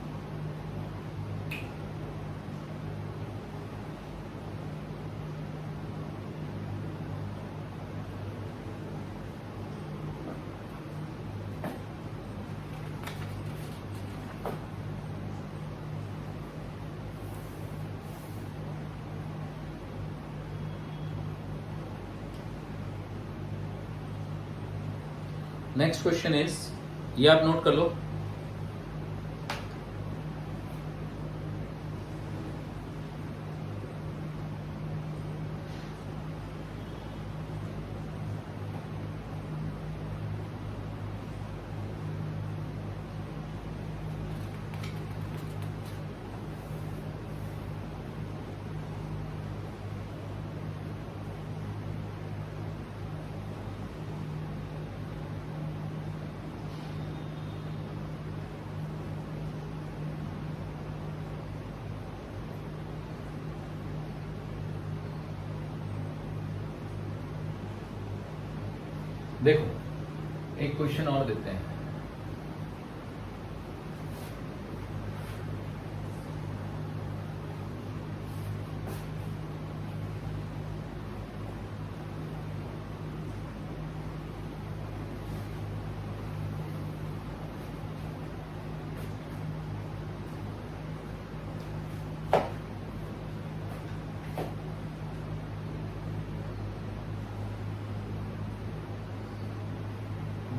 नेक्स्ट क्वेश्चन इज, ये आप नोट कर लो। देखो एक क्वेश्चन और देते हैं।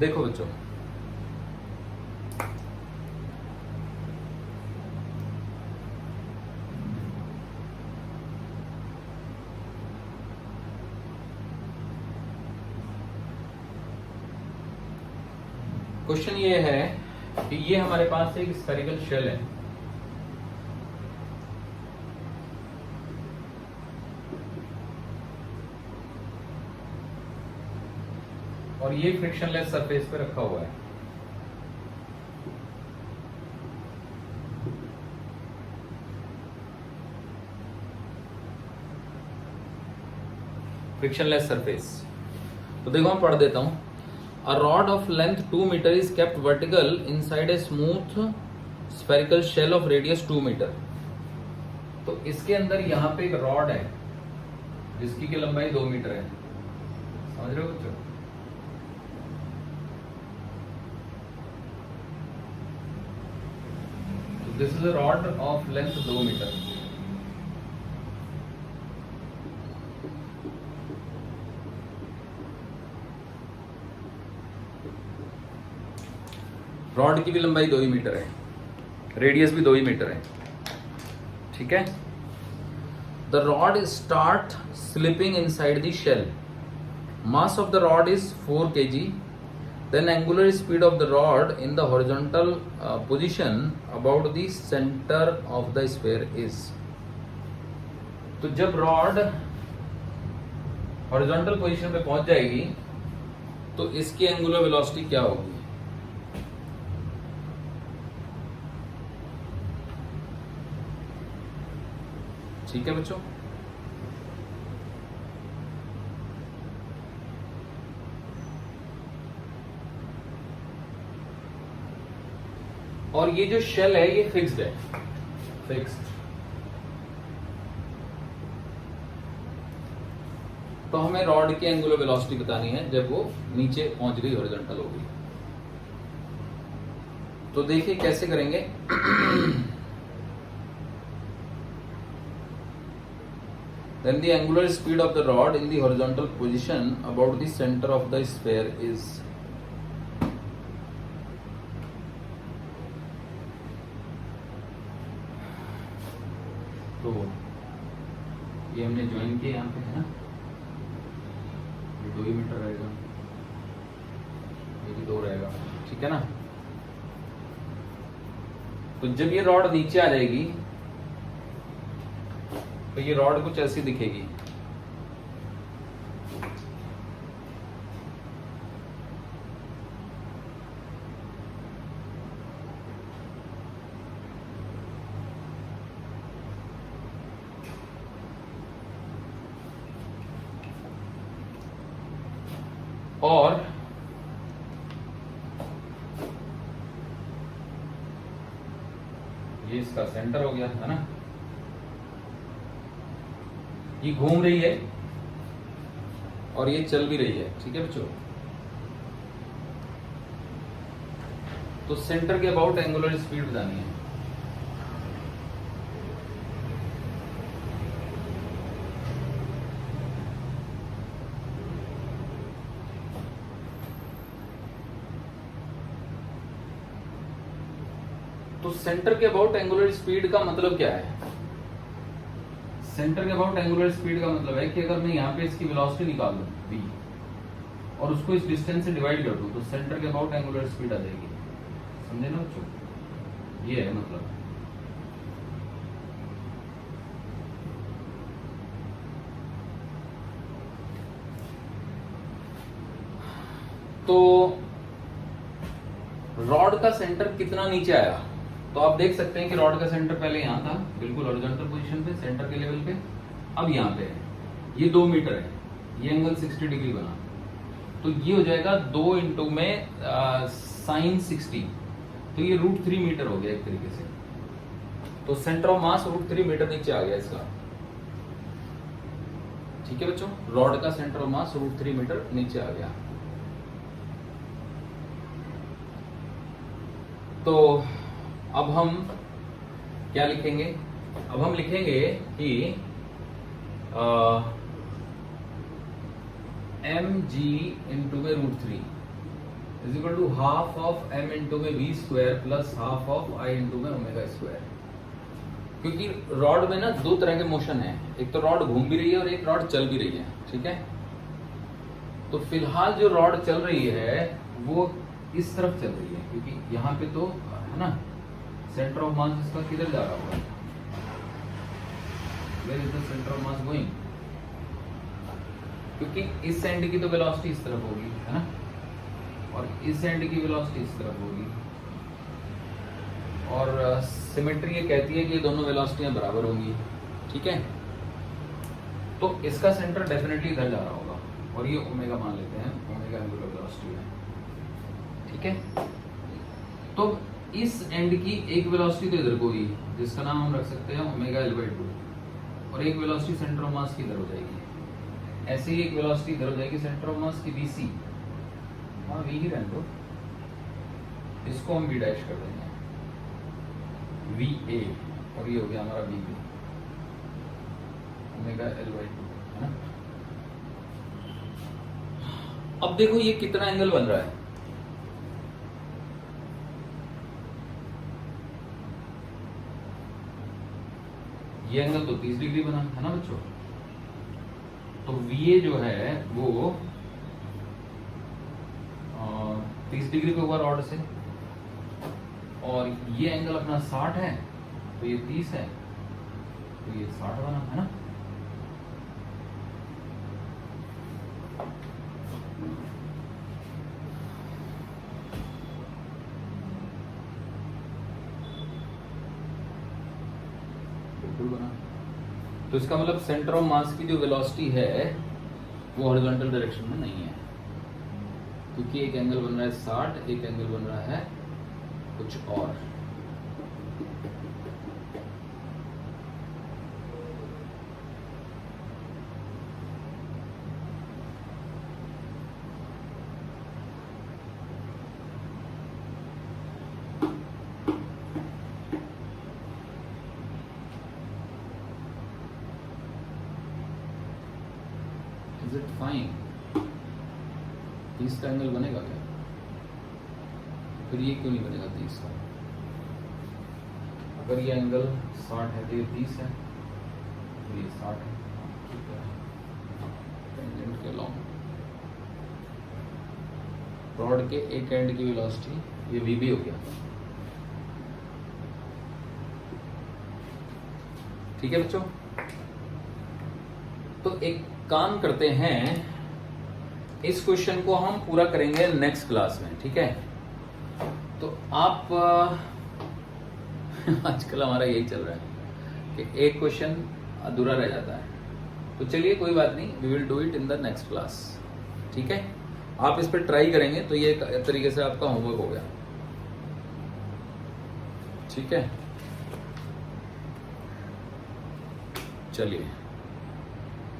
देखो बच्चों, क्वेश्चन ये है कि ये हमारे पास एक स्फेरिकल शेल है, और ये फ्रिक्शनलेस सरफेस पे रखा हुआ है। फ्रिक्शनलेस सरफेस, तो देखो मैं पढ़ देता हूं। A rod of length 2 metre is kept vertical inside a smooth spherical shell of radius 2 metre. तो इसके अंदर यहां पे एक रॉड है जिसकी की लंबाई 2 मीटर है, समझ रहे हो बच्चों? This is a rod of length 2 metre. रॉड की भी लंबाई 2 ही मीटर है, रेडियस भी 2 ही मीटर है, ठीक है। The rod start slipping inside the shell, mass of the rod is 4 kg, then angular speed of the rod in the horizontal position about the center of the sphere is। तो जब rod horizontal position पे पहुंच जाएगी तो इसकी angular velocity क्या होगी? ठीक है बच्चों, और ये जो शेल है ये फिक्स्ड है, फिक्स्ड। तो हमें रॉड की एंगुलर वेलोसिटी बतानी है जब वो नीचे पहुंच गई, हॉरिजॉन्टल हो गई। तो देखिए कैसे करेंगे। Then the angular speed of the rod in the horizontal position about the center of the sphere is। तो ये हमने ज्वाइन किया यहाँ पे, है ना, ये 2 ही मीटर रहेगा, ये भी 2 रहेगा, ठीक है ना। तो जब ये रॉड नीचे आ जाएगी तो ये रॉड कुछ ऐसी दिखेगी, और ये इसका सेंटर हो गया, है ना। ये घूम रही है और ये चल भी रही है, ठीक है बच्चों। तो सेंटर के अबाउट एंगुलर स्पीड बतानी है। तो सेंटर के अबाउट एंगुलर स्पीड का मतलब क्या है? सेंटर के अबाउट एंगुलर स्पीड का मतलब है कि अगर मैं यहाँ पे इसकी वेलोसिटी निकाल दूं v और उसको इस डिस्टेंस से डिवाइड कर दूं तो सेंटर के अबाउट एंगुलर स्पीड आ जाएगी। समझे ना बच्चों? ये है मतलब। तो रॉड का सेंटर कितना नीचे आया? तो आप देख सकते हैं कि रॉड का सेंटर पहले यहां था, बिल्कुल हॉरिजॉन्टल पोजीशन पे, सेंटर के लेवल पे। अब यहां पे है, ये 2 मीटर है, ये एंगल 60 डिग्री बना, तो ये हो जाएगा 2 इंटू में साइन 60, तो ये √3 मीटर हो गया एक तरीके से। तो सेंटर ऑफ मास √3 मीटर नीचे आ गया इसका। ठीक है बच्चों, रॉड का सेंटर ऑफ मास √3 मीटर नीचे आ गया। तो अब हम क्या लिखेंगे? अब हम लिखेंगे कि mg इंटू में √3 is equal to half of m into में v square plus half of i into में ओमेगा स्क्वायर। क्योंकि रॉड में ना 2 तरह के मोशन है, एक तो रॉड घूम भी रही है और एक रॉड चल भी रही है। ठीक है, तो फिलहाल जो रॉड चल रही है वो इस तरफ चल रही है, क्योंकि यहाँ पे तो है ना सेंटर ऑफ मास इसका किधर जा रहा होगा? Where is the centre of mass going? क्योंकि इस एंड की तो वेलोसिटी इस तरफ होगी, है ना, और इस एंड की वेलोसिटी इस तरफ होगी, और सिमेट्री ये कहती है कि ये दोनों वेलोसिटियां बराबर होंगी। ठीक है, तो इसका सेंटर डेफिनेटली इधर जा रहा होगा, और ये ओमेगा मान लेते हैं, ओमेगा एंगुलर वेलोसिटी है। ठीक है, तो इस एंड की एक वेलोसिटी तो इधर को होगी, जिसका नाम हम रख सकते हैं ओमेगा L/2, और एक वेलोसिटी सेंटर ऑफ मास की इधर हो जाएगी। ऐसे ही एक वेलोसिटी इधर हो जाएगी सेंटर ऑफ मास की vc, हाँ v ही रहने दो, इसको हम v डैश कर देंगे va, और ये हो गया हमारा vb, ओमेगा L/2, है ना। अब देखो ये कितना एंगल बन रहा है? ये एंगल तो 30 डिग्री बना, है ना बच्चों। तो VA जो है वो 30 डिग्री पे हुआ रॉड से, और ये एंगल अपना 60 है, तो ये 30 है, तो ये 60 बना, है ना। बना, तो इसका मतलब सेंटर ऑफ मास की जो वेलोसिटी है वो हॉरिजॉन्टल डायरेक्शन में नहीं है, क्योंकि एक एंगल बन रहा है 60, एक एंगल बन रहा है कुछ और। Is it fine? 30 का एंगल बनेगा क्या? फिर ये क्यों नहीं बनेगा 30 का? अगर ये एंगल 60 है तो ये 30 है, तो ये 60 है। ठीक है, टेंजेंट के लॉन्ग रॉड के एक एंड की वेलोसिटी ये vb हो गया। ठीक है बच्चों, तो एक काम करते हैं, इस क्वेश्चन को हम पूरा करेंगे नेक्स्ट क्लास में। ठीक है, तो आप आजकल हमारा यही चल रहा है कि एक क्वेश्चन अधूरा रह जाता है, तो चलिए कोई बात नहीं, we will do it in the next class. ठीक है, आप इस पर ट्राई करेंगे तो ये एक तरीके से आपका होमवर्क हो गया। ठीक है, चलिए।